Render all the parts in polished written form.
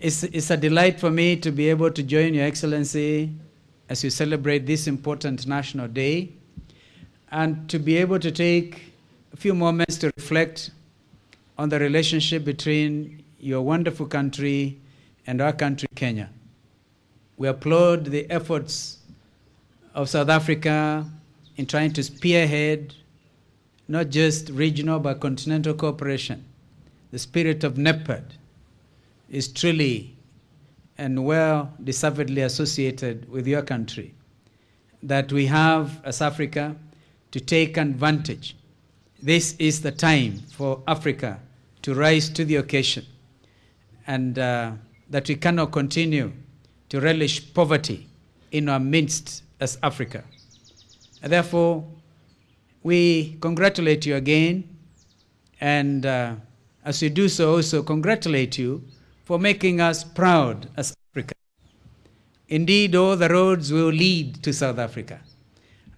It's a delight for me to be able to join Your Excellency as you celebrate this important national day, and to be able to take a few moments to reflect on the relationship between your wonderful country and our country, Kenya. We applaud the efforts of South Africa in trying to spearhead not just regional but continental cooperation. The spirit of NEPAD is truly and well deservedly associated with your country, that we have as Africa to take advantage. This is the time for Africa to rise to the occasion, and that we cannot continue to relish poverty in our midst as Africa. And therefore, we congratulate you again, and as we do so, also congratulate you for making us proud as Africa. Indeed, all the roads will lead to South Africa.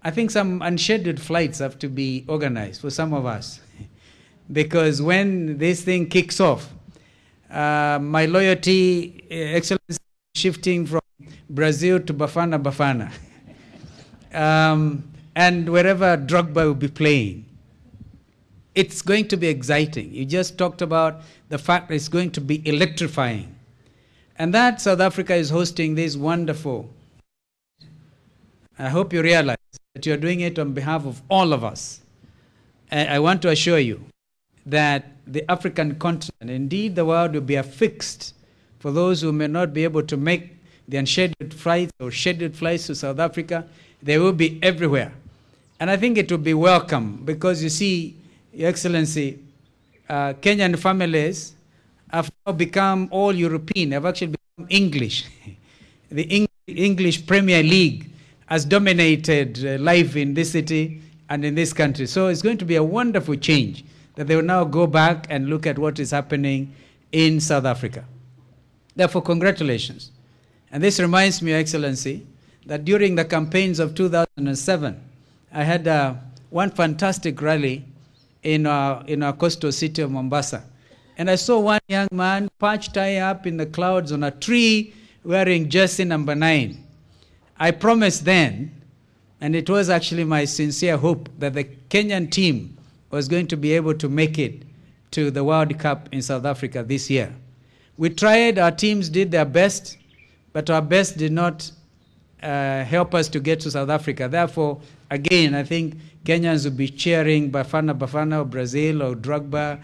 I think some unscheduled flights have to be organized for some of us, because when this thing kicks off, my loyalty, Excellency, shifting from Brazil to Bafana, and wherever Drogba will be playing. It's going to be exciting. You just talked about the fact that it's going to be electrifying. And that South Africa is hosting this wonderful. I hope you realize that you're doing it on behalf of all of us. I want to assure you that the African continent, indeed the world, will be affixed for those who may not be able to make the unscheduled flights or scheduled flights to South Africa. They will be everywhere. And I think it will be welcome, because you see, Your Excellency, Kenyan families have now become all European, have actually become English. The English Premier League has dominated life in this city and in this country. So it's going to be a wonderful change that they will now go back and look at what is happening in South Africa. Therefore, congratulations. And this reminds me, Your Excellency, that during the campaigns of 2007, I had one fantastic rally in our coastal city of Mombasa. And I saw one young man perched high up in the clouds on a tree wearing jersey number 9. I promised then, and it was actually my sincere hope, that the Kenyan team was going to be able to make it to the World Cup in South Africa this year. We tried, our teams did their best, but our best did not help us to get to South Africa. Therefore, again, I think Kenyans will be cheering Bafana or Brazil or Drogba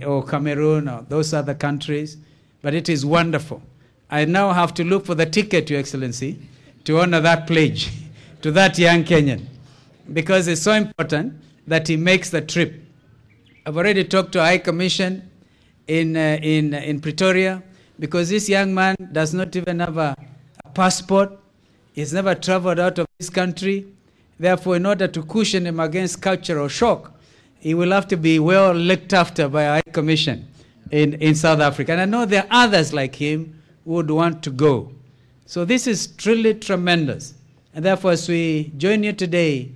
or Cameroon or those other countries. But it is wonderful. I now have to look for the ticket, Your Excellency, to honor that pledge to that young Kenyan, because it's so important that he makes the trip. I've already talked to High Commission in Pretoria, because this young man does not even have a passport. He's never traveled out of this country. Therefore, in order to cushion him against cultural shock, he will have to be well looked after by a High Commission in South Africa. And I know there are others like him who would want to go. So this is truly tremendous. And therefore, as we join you today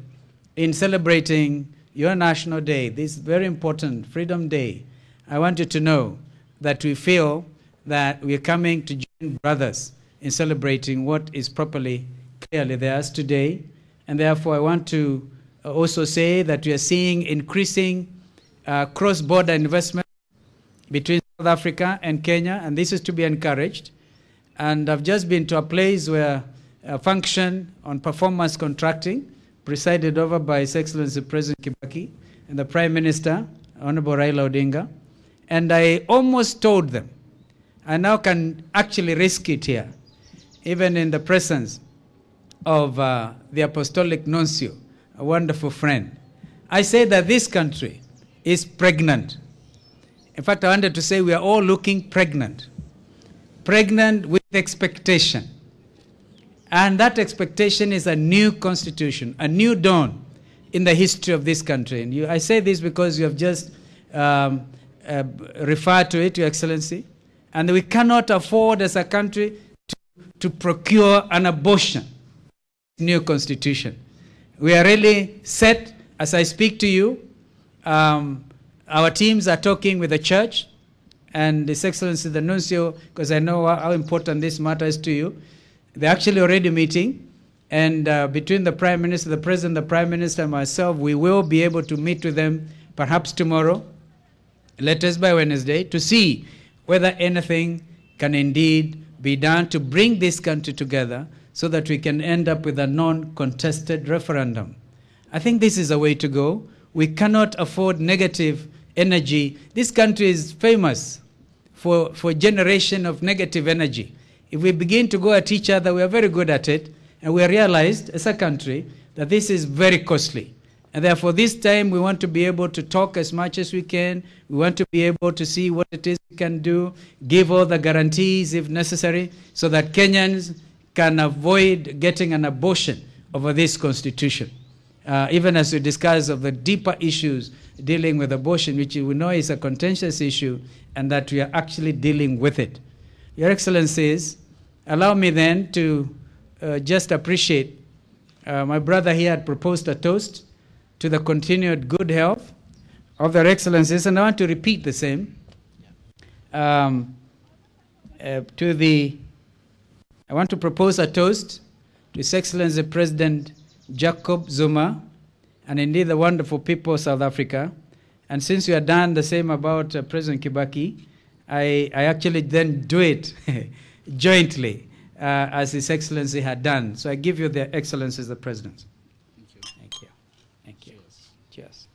in celebrating your National Day, this very important Freedom Day, I want you to know that we feel that we are coming to join brothers in celebrating what is properly, clearly theirs today. And therefore, I want to also say that we are seeing increasing cross-border investment between South Africa and Kenya, and this is to be encouraged. And I've just been to a place where a function on performance contracting, presided over by His Excellency President Kibaki and the Prime Minister, Honorable Raila Odinga, and I almost told them, I now can actually risk it here, even in the presence of the Apostolic Nuncio, a wonderful friend. I say that this country is pregnant. In fact, I wanted to say we are all looking pregnant. Pregnant with expectation. And that expectation is a new constitution, a new dawn in the history of this country. And I say this because you have just referred to it, Your Excellency. And we cannot afford as a country to procure an abortion. New constitution. We are really set. As I speak to you, our teams are talking with the church and His Excellency the Nuncio, because I know how important this matter is to you. They're actually already meeting, and between the Prime Minister, the President, the Prime Minister, and myself, we will be able to meet with them perhaps tomorrow, latest by Wednesday, to see whether anything can indeed be done to bring this country together so that we can end up with a non-contested referendum. I think this is a way to go. We cannot afford negative energy. This country is famous for a generation of negative energy. If we begin to go at each other, we are very good at it, and we realized as a country that this is very costly. And therefore, this time we want to be able to talk as much as we can. We want to be able to see what it is we can do, give all the guarantees if necessary, so that Kenyans can avoid getting an abortion over this constitution. Even as we discuss of the deeper issues dealing with abortion, which we know is a contentious issue, and that we are actually dealing with it. Your Excellencies, allow me then to just appreciate my brother here had proposed a toast to the continued good health of their Excellencies, and I want to repeat the same. I want to propose a toast to His Excellency President Jacob Zuma, and indeed the wonderful people of South Africa. And since you had done the same about President Kibaki, I actually then do it jointly, as His Excellency had done. So I give you the Excellencies, the President. Thank you. Thank you. Thank you. Cheers. Cheers.